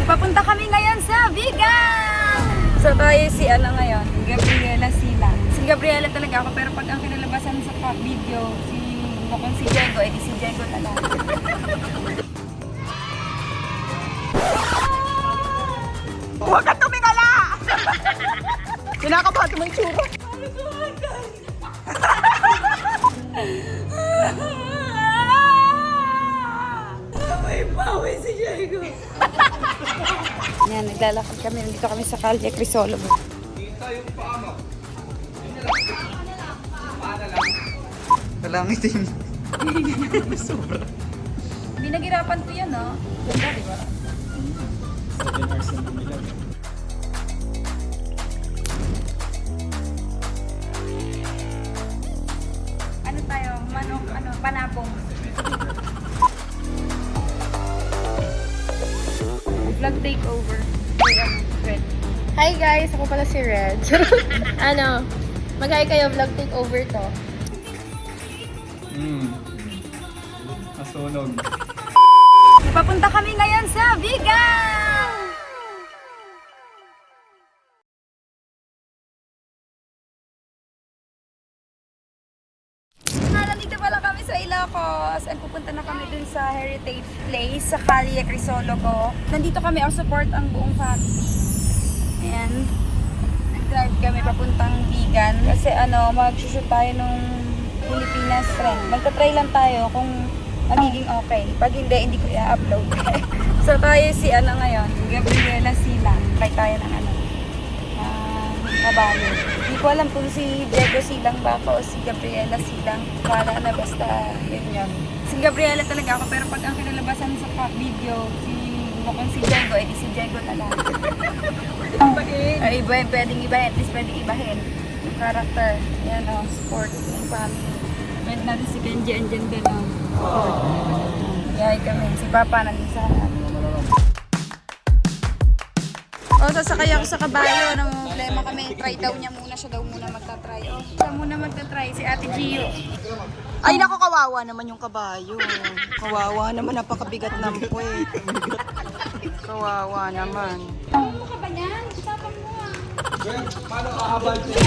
Papunta kami ngayon sa Vigan! So tayo si ngayon, Gabriela Silang. Si Gabriela talaga ako, pero pag ang kinalabasan sa video, mukhang si Diego, edi si Diego na lang. Huwag ka tumingala! Kinakabahan mo yung tsura. May pawi si Diego. Yan, naglalakad kami. Nandito kami sa Calle Crisologo. Kalangit yun. Sobra. Binagirapan ko yan, no? Ganda, di ba? 7 hours lang bumilag. Ano tayo? Manok, panabong. Vlog takeover. Red. Hi guys! Ako pala si Red. Mag-hi kayo, vlog takeover to. Nasunog. Papunta kami ngayon sa Vigan! Nandito pala kami sa Ilocos and pupunta na kami dun sa Heritage Place sa Calle Crisologo. Nandito kami ang support ang buong family. Ayan. Nag-drive kami papuntang Vigan kasi mag-shoot tayo nung Pilipinas trend. Magta-try lang tayo kung magiging okay. Pag hindi ko i-upload. So tayo si ngayon, Gabriela Silang. Try tayo ng kabayo. Hindi ko alam kung si Diego Silang ba ako o si Gabriela Silang. Wala na basta yun. Si Gabriela talaga ako, pero pag ang kinalabasan sa video, mukhang si Diego, edi si Diego na lang. Ay, ibahin, pwedeng ibahin. At least pwedeng ibahin. Yung character. Yan sport, yung family. Pwede natin si Kenji, andyan din Yay kami. Si Papa nandun sa sasakay ako sa kabayo. Nang problema kami. Try daw niya muna. Siya daw muna magta-try. Siya muna magta-try. Si Ate Gio. Ay naku, kawawa naman yung kabayo. Kawawa naman, napakabigat ng puwet. Kawawa naman. Tawag mo ka ba niyan? Tapang mo Paano kahabal siya?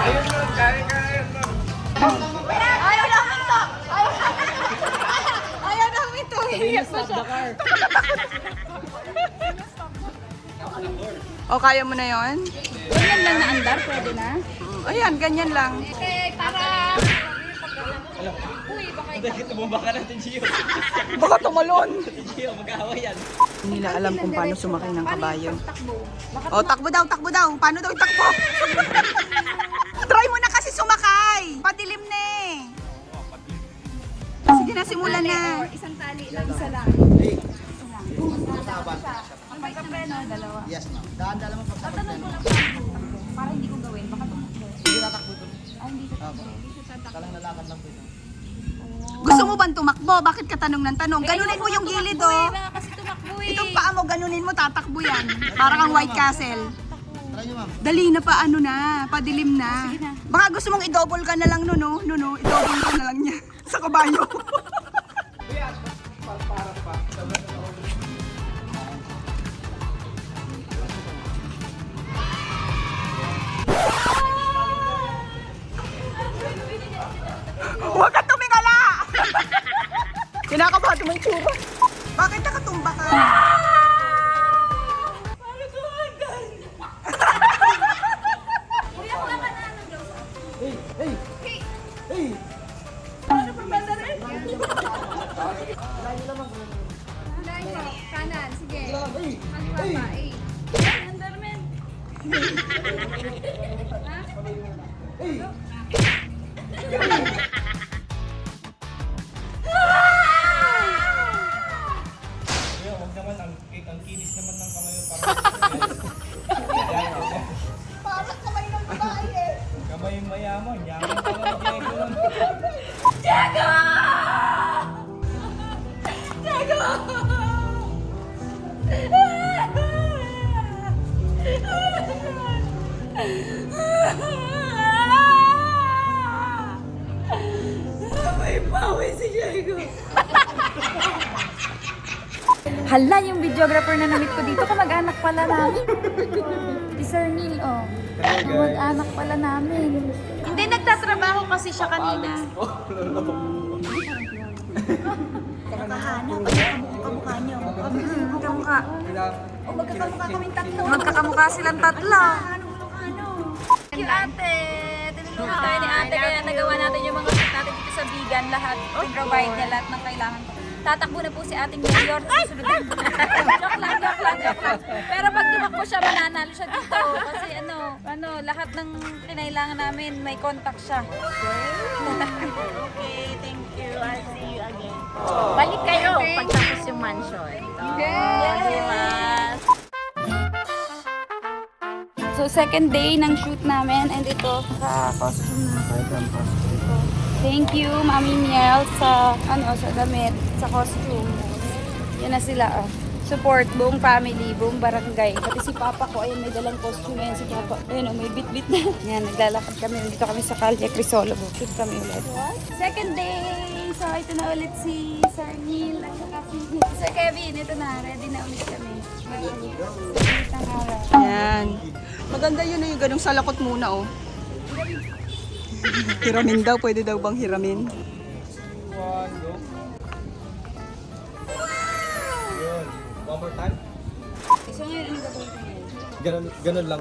Ayun mo, kaya. Ayaw namin to! Ayaw namin to! Stop the car. O, kaya mo na yon? Ganyan lang na andar. Pwede na. Ayan, ganyan lang. Okay, para... Kita mo baka natin, Gio. Baka tumalon. Gio, mag-aaway yan. Hindi nila alam kung paano sumakay ng kabayo. Takbo. O, takbo daw. Paano daw takbo? Try mo na kasi sumakay. Padilim na eh. Sige na, simulan na. Isang tali lang, isa lang. Ang pagkapreno, dalawa. Yes, ma'am. Daan-dala mo pag Tatanong ko lang takbo. Para hindi ko gawin. Baka tumakbo. Hindi natakbo ito. Ay, hindi ko takbo. Hindi ko takbo. Kalang lalakad lang po ito. Gusto mo bang tumakbo? Bakit ka tanong ng tanong? Ganunin mo yung gilid, oh. Kasi tumakbo eh. Itong paa mo, ganunin mo, tatakbo yan. Para kang White Castle. Try nyo, ma'am. Dali na pa, padilim na. Baka gusto mong i-double ka na lang, no? I-double ka na lang niya sa kabayo. Huwag ka tumingala! Kinakabahan mo yung tsura. Bakit nakatumba ka? Kanan, sige. Kaliwa pa, eh. Underman. Kuya, huwag naman. Ang kinis naman ng kamay mo. Parang kamay ng babae eh. Kamay yung mayaman. Yaman ka nga ni Diego nun. Hala, yung videographer na namit ko dito, kamag-anak pala namin. Si Sir Neil, oh. Kamag-anak pala namin. Hindi, nagtatrabaho kasi siya kanina. Nakahanap. Kamukha niyo. Kamukha. O magkakamukha kaming tatlo. Magkakamukha silang tatlo. Thank you, ate. Tinulungan tayo ni ate kaya nagawa natin yung mga shoot natin dito sa vegan. Lahat. Provide niya lahat ng kailangan ko. Tatakbo na po si ating mayor. Susunod din. Joke lang. Pero pag tumakbo siya, mananalo siya dito. Kasi lahat ng kinailangan namin, may contact siya. Okay, thank you. I'll see you again. Balik kayo pagtapos yung mansion. Yes! So, second day ng shoot namin. And ito, sa costume na. Ito ang costume ko. Thank you, Mami Niel, sa damit, sa costume. Yan na sila, oh. Support, buong family, buong barangay. Pati si Papa ko, ayun, may dalang costume. Ayan si Papa, ayun, may bit-bit na. Yan, naglalakad kami. Dito kami sa Calle Crisologo. Shoot kami ulit. Second day! So, ito na ulit si Sir Neil at saka si Sir Kevin. Ito na, ready na ulit kami. Mag-ulit ang araw. Yan. Maganda yun yung ganung salakot muna, oh. Hiramin daw, pwede daw bang hiramin? One, go. Yun. One more time. So, ngayon, ano gagawin ko ngayon? Ganun lang.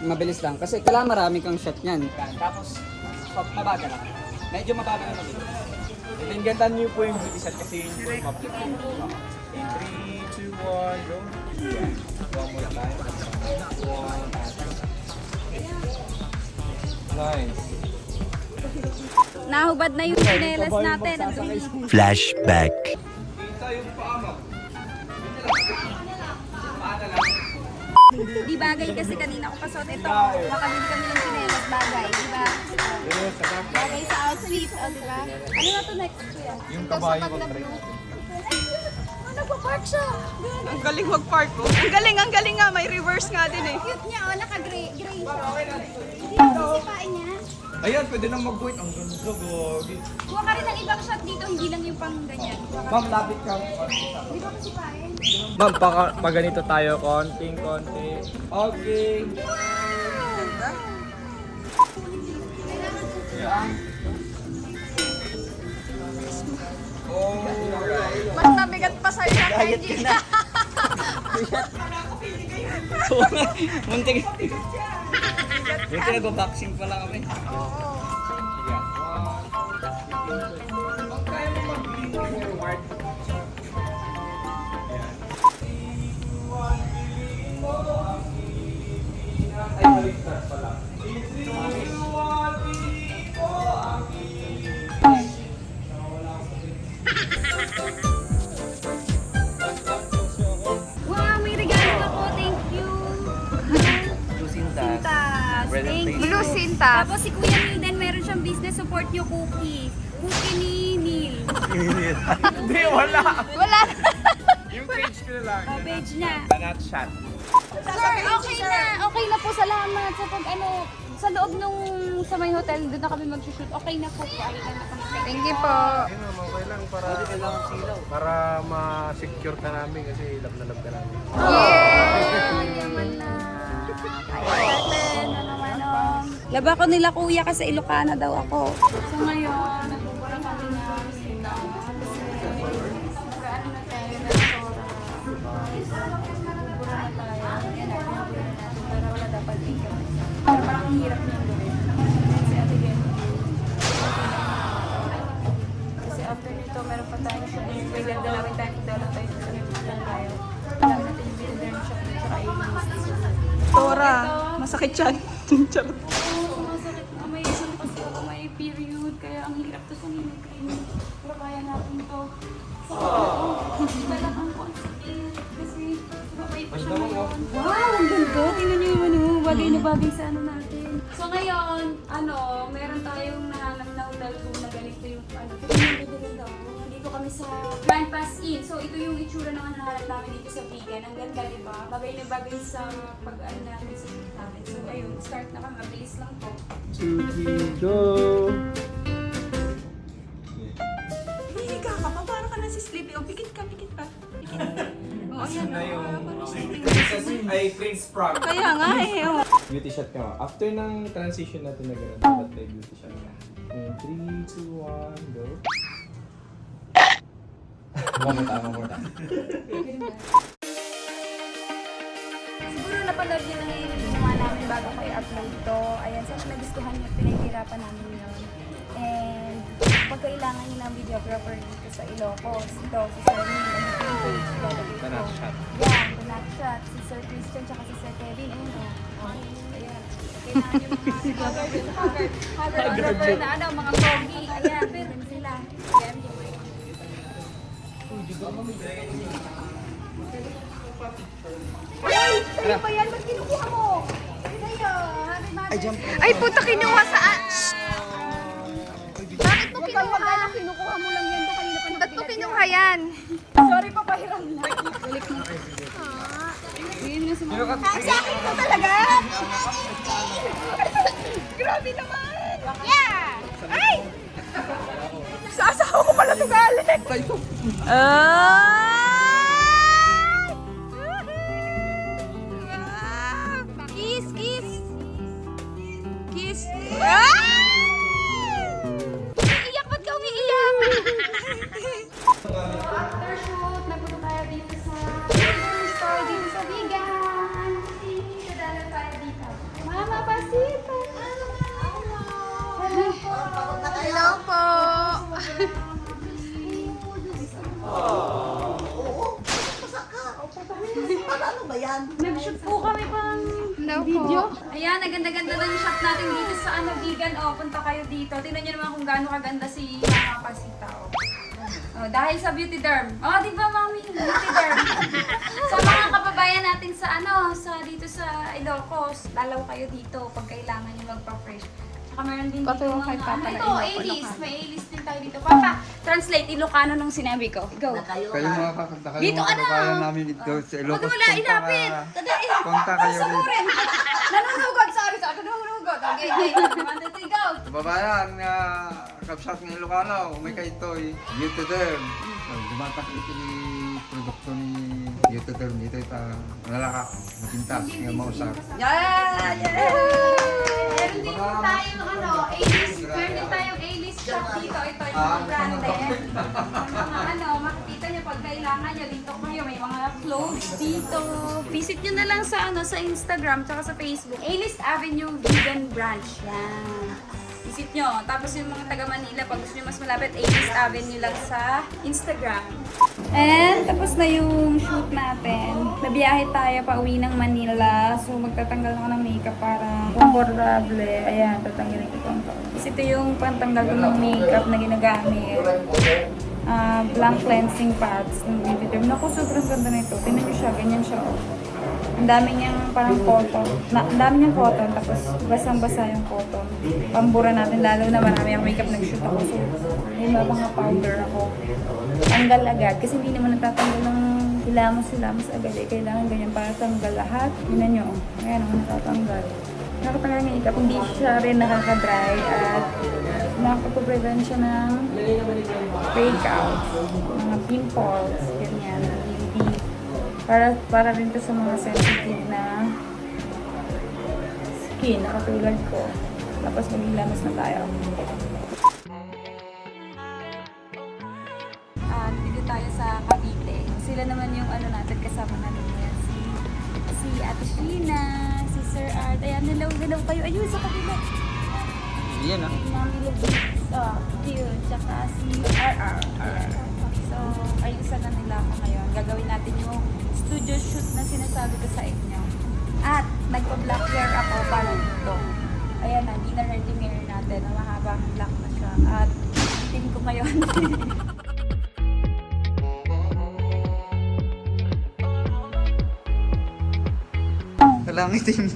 Mabilis lang. Kasi kailangan marami kang shot niyan. Tapos, mabaga lang. Medyo mabaga na mabilis. And then gantan niyo po yung beauty shot kasi yung warm up. 3, 2, 1, go. One more time. Nice. Nahubad na yung chinelas natin. Flashback. Kita yung paa mo. Di bagay kasi kanina ko pasot ito. Makabili kami ng chinelas bagay, di ba? Bagay sa outfit, o di ba? Ano na to next kuya? Yung kabayo mag-break. Nagpa-park siya. Ang galing mag-park, oh. Ang galing nga. May reverse nga din, eh. Cute niya, oh, naka-gray siya. Hindi mo sisipain niya. Ayan, pwede nang mag-point. Ang ganda, gogi. Kuha ka rin ng ibang shot dito, hindi lang yung pang ganyan. Ma'am, lapit ka. Di ba masipain? Ma'am, pa ganito tayo. Konting-konti. Okay. Mas nabigat pa sa'yo sa Kenji. Muntik. Buti nag-boxing pa lang kami. Wow, may regalo ako. Thank you. Sintas. Thank you. Blue Sintas. Tapos si Kuya Niden, meron siyang business support niyo cookie. Cookie ni Neil. Hindi, wala. Wala. Yung page ko na lang. Page niya. Banat shot. Sir, okay na. Okay na po. Salamat sa pag sa loob nung sa may hotel, doon na kami mag-shoot. Okay na po. Ay, na kami. Thank you po. Ayun naman, okay lang para ma-secure ka namin kasi love na love ka namin. Laba ko nila kuya kasi Ilocana daw ako. So ngayon, nagpupulang kami na kasi mag-ano na tayo na Sora. Nagpupura na tayo. Yan na, pinapura natin para wala dapat income. Para parang ang hirap niyang gawin. Kasi ate Gen. Kasi after nito, meron pa tayong shoot. May gagawin tayong $1 tayo sa nagpupulang tayo. Alam natin yung video shop at saka yung Tora, masakit yan. Charot. Sumasakit na may isang kasi ako may period kaya ang hirap to sa minigrin. Pero kaya natin to. Talagang ang constant kasi babay pa siya ngayon. Wow, ang ganda. Tingnan niyo yung bagay na bagay sa ano natin. So ngayon, meron tayong nahanap na hotel room na ganito yung Tingnan mo ganda. Nandito kami sa Grand Pass Inn. So ito yung itsura ng nahanap namin dito sa Vegan. Ang ganda, di ba? Bagay na bagay sa pag-ano namin sa shoot namin. So ayun, start na kami. Mabilis lang to. 2, 3, go! Hihiga ka pa, parang ka na si Sleepy. O, pikit ka, pikit pa. Pikit. na yung Princess ay Prince Frog. Kaya nga eh. Oh. Beauty shot ka. After ng transition natin na gano'n, dapat may beauty shot ka. In 3, 2, 1, go. One more time. Siguro napanood niyo na yung ginawa namin bago ko i-upload to. Ayan, sana nagustuhan niyo, pinaghirapan namin yun. And pag kailangan niyo ng videographer dito sa Ilocos, ito, si Sir Neil, ang yung page, lalagay ko. Banat shot. Yeah, Banat Shot, si Sir Christian, tsaka si Sir Kevin, ayun o. Ayan. Kailangan yung mga photographer na ano, mga pogi. Ayan, ganun sila. Ayan. Ay, sa'yo pa yan? Ba't kinukuha mo? Sa'yo, happy Mother's Day. Ay, puta, kinuha saan? Bakit mo kinuha? Kinukuha mo lang yan. Doon kanina pa Ba't mo kinuha yan? Sorry pa, pahiram na. Balik mo. Yun nga si Mama. Sa akin mo talaga? Grabe naman. Yeah! Ay! Sa asawa ko pala ito galing. Kiss, kiss. Kiss. Iiyak, ba't ka umiiyak? After shoot, nagpunta tayo dito sa store dito sa Bigan. Dadala tayo dito. Mama, pasita. Hello po. Hello po. Nag-shoot po kami pang video. Ayan, naganda-ganda na yung shot natin dito sa Bigan. O, punta kayo dito. Tingnan nyo naman kung gaano kaganda si Mama Pasita. Oh, dahil sa Beauty Derm. Oh, di ba, Mami? Beauty Derm. Sa mga kababayan natin sa dito sa Ilocos, lalaw kayo dito pag kailangan nyo magpa-fresh. Tsaka meron din dito ito, A-list. May A-list din tayo dito. Papa, translate Ilocano nung sinabi ko. Go. Kayo mga kakanta kayo Dito mga ka na! kababayan namin dito sa Ilocos. Huwag mo na ilapit! Punta kayo rin. Nanunugod! Sorry, nanunugod. Okay, okay. 1, 2, 3, go! Kababayan, kapsat ng Ilocano, may kayo ito, YouTuber. Dumatak ito ni produkto ni YouTuber dito ito. Malalaka, matintas, nga mausap. Yeah! Meron din tayong A-list. Meron din tayong A-list shop dito. Ito yung mga branded. Mga makikita nyo pag kailangan nyo dito kayo. May mga clothes dito. Visit nyo na lang sa sa Instagram tsaka sa Facebook. A-list Avenue Vegan Branch. Yan. Visit nyo. Tapos yung mga taga Manila, pag gusto nyo mas malapit, A-list Avenue lang sa Instagram. And tapos na yung shoot natin. Nabiyahe tayo pa uwi ng Manila. So magtatanggal ako ng makeup para comfortable. Ayan, tatanggalin ko ito. Kasi ito yung pantanggal ko ng makeup na ginagamit. Blank cleansing pads ng Beauty Derm. Naku, sobrang ganda na ito. Tingnan nyo siya, ganyan siya. Oh. Ang dami niyang parang cotton. Ang dami niyang cotton, tapos basang-basa yung cotton. Pambura natin, lalo na marami ang makeup nag-shoot ako. So, may mga powder ako. Tanggal agad, kasi hindi naman natatanggal ng hilamos agad. Eh. Kailangan ganyan para tanggal lahat. Yun nyo, ayan ako natatanggal. Nakatanggal ng makeup, hindi siya rin nakaka-dry at nakapag-prevent siya ng breakouts, mga pimples, ganyan, hindi. Para rin to sa mga sensitive na skin, nakatulad ko. Tapos maglilamos na tayo. Dito tayo sa Cavite. Sila naman yung natin, kasama natin yan. Si Ate Sheena, si Sir Art. Ayan, nalaw kayo. Ayun, sa kabila. Yan ah. Mami Lubis, yun, tsaka si RR. So, ayusan na nila ako ngayon. Gagawin natin yung studio shoot na sinasabi ko sa inyo. At nagpa-black hair ako para dito. Ayan na, di na ready hair natin. Mahaba, black na siya. At itin ko ngayon. Kailangan itim.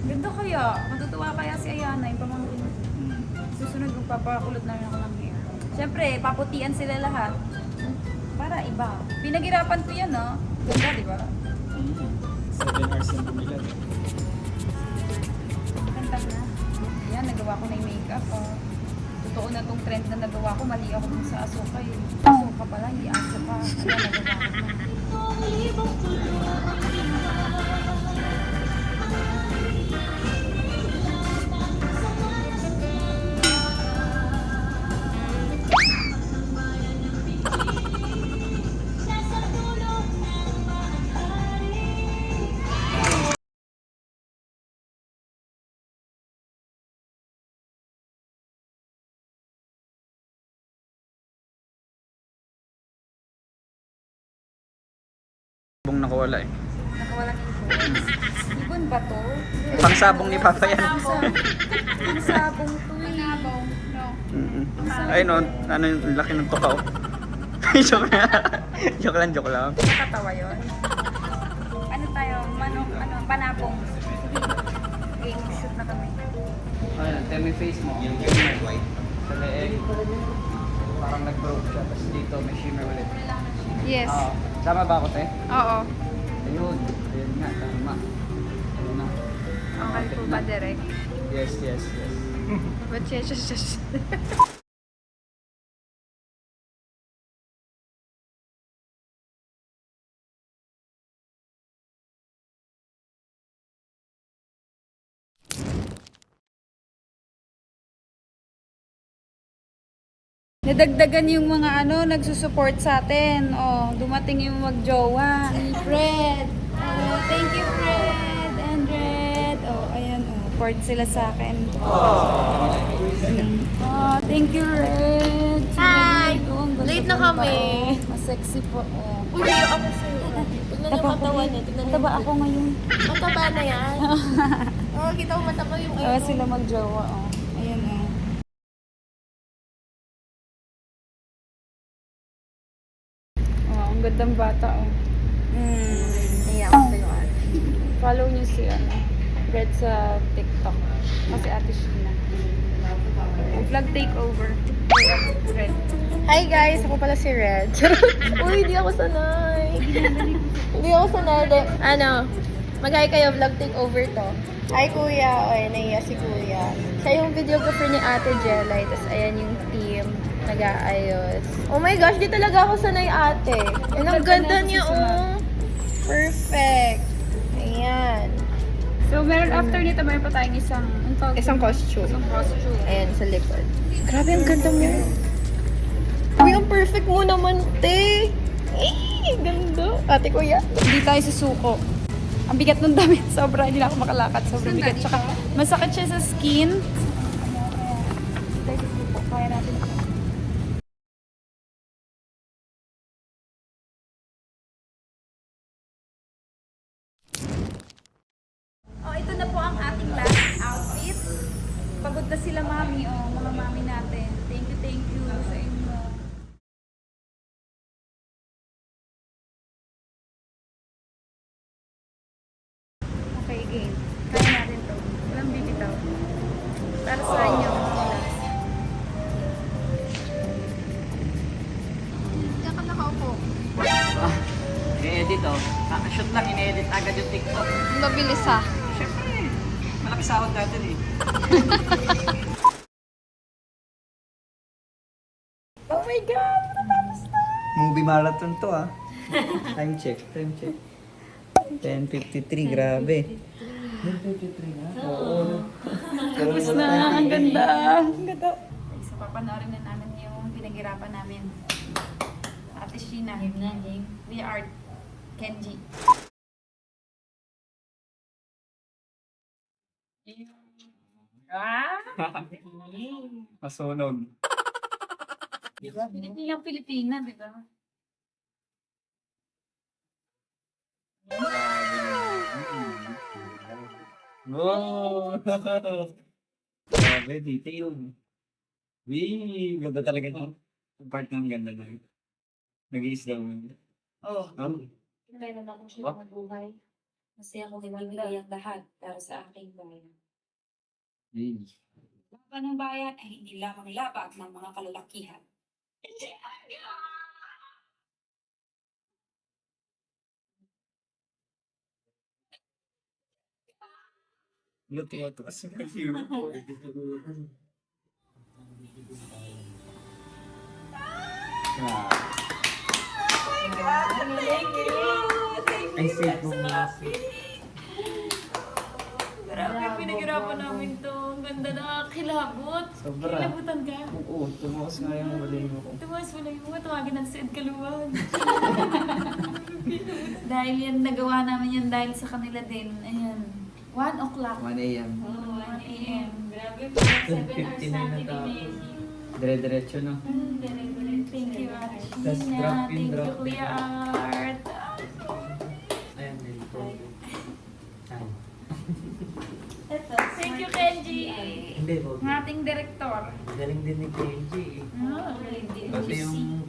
Ganda kaya. Matutuwa kaya si Ayana, yung pamangkin. Susunod, magpapakulot na rin ako ng hair. Siyempre, paputian sila lahat. Para iba. Pinaghirapan ko yan, no? Ganda, di ba? 7 hours yung pumila. Ganda na. Yan, nagawa ko na yung makeup, oh. totoo na tong trend na nagawa ko. Mali ako dun sa asuka eh. Asuka pala, hindi asuka. Ano nagawa ko? Bong nakawala eh. Nakawala ng ibon. Ibon ba to? Pangsabong ni Papa yan. Ang sabong to eh. Ay no, ano yung laki ng tukaw. Joke lang. joke lang. Nakatawa yun. Ano tayo? Manok, panabong. Game shoot na kami. Ayan, tell me face mo. Yung white. Sa leeg. Parang nag-broke siya. Tapos dito may shimmer ulit. Yes. Tama ba ako, te? Oo. Ayun. Ayun nga, tama. Ayun na. Okay po ba, Derek? Yes. But yes. Nadagdagan yung mga nagsusupport sa atin. Oh, dumating yung magjowa. Si Fred. Oh, thank you Fred and Red. Oh, ayan support sila sa akin. Oh, thank you Red. Hi! Oh, ang ganda Late na ng kami. tao. Mas sexy po. Oh. Uy, ako sa'yo. Tignan niyo katawan niya. Tignan niyo. Mataba ako ngayon. Mataba na yan. Oo, kita mo mataba yung Oh, sila magjowa. Oh. Ayan oh. Oh, ang gandang bata oh. Iyak ko sa'yo. Follow niyo si Red sa TikTok. Kasi Ate Sheena. Vlog takeover. Red. Hi guys, ako pala si Red. Uy, hindi ako sanay. Hindi ako sanay. Mag-hi kayo, vlog takeover to. Hi kuya. Oy, naiya si kuya. Siya yung videographer ni Ate Jelay. Tapos ayan yung team. Nag-aayos. Oh my gosh, di talaga ako sanay ate. And ang ganda niya oh. Perfect. Ayan. So, meron after nito, meron pa tayong Isang costume. Isang costume. Ayan, sa likod. Grabe, ang ganda mo. Uy, ang perfect mo naman, te. Eh, ganda. Ate kuya. Hindi tayo susuko. Ang bigat ng damit, sobra. Hindi na ako makalakad. Sobrang bigat. Tsaka, masakit siya sa skin. Hindi tayo susuko. Kaya natin ito. Oh, ito na po ang ating last outfit. Pagod na sila mami, mga mami natin. Thank you sa inyo. Okay, game. Kaya natin to. Walang bibitaw. Para sa inyo. Diyan ka nakaupo. I-edit oh. Shoot lang, in-edit agad yung TikTok. Mabilis ha. Siyempre, malaki sahod natin eh. Oh my God! Movie marathon to ah. Time check. 10:53, grabe. 10:53 na? Oo. Tapos na, ang ganda. Ang ganda. So, papanoorin na namin yung pinaghirapan namin. Ate Sheena. We are Kenji. Masunog. Pilipinas, Pilipina, di ba? Wow! Grabe, detailed. Wee! Ganda talaga ito. Yung part ng ganda na yun. Nag-iisla mo. Oh. Meron akong siya mabuhay. Kasi ako binibigay ang lahat para sa aking bayan. Wee! Laban ng bayan ay hindi lamang labag ng mga kalalakihan. Luto-luto. Ay, safe mo na. Grabe, pinaghirapan namin to. Ang ganda na kilabot. Sobra. Kilabutan ka. Oo, tumakas nga yung balay mo ko. Tumas, wala yung mga tawagin ng Sid Kaluwag. Dahil yan, nagawa namin yan dahil sa kanila din. Ayan. 1 o'clock. 1 a.m. 1 a.m. Grabe, 7 hours 59 na natin tao. imagine. Dire-diretso, no? Thank you, Ate Tas Gina. drop in, Thank you, drop Kuya Art. Ayan, din po. Ito, thank you, Kenji. Hindi po. Ang ating direktor. Galing din ni Kenji. Pati yung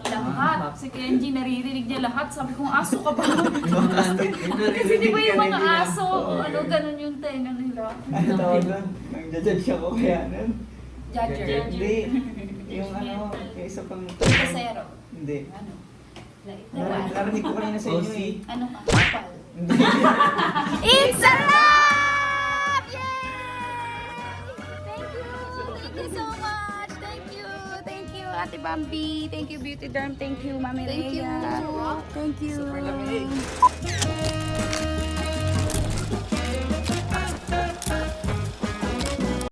Lahat. Si Kenji, naririnig niya lahat. Sabi kong, aso ka ba? Kasi Kasi di ba yung mga aso, ano, ganun yung tenga nila. Ano tawag doon? Nag-judge ako kaya nun. Judger. Hindi. Yung ano, yung isa pang... Kasero. Hindi. Ano? Narinig ko kanina sa inyo eh. Ano ka? Kapal. Hindi. It's a wrap! Yay! Thank you! Thank you so much! Thank you! Thank you, Ate Bambi! Thank you, Beauty Derm! Thank you, Mami Rhea! Thank you! Super lamig.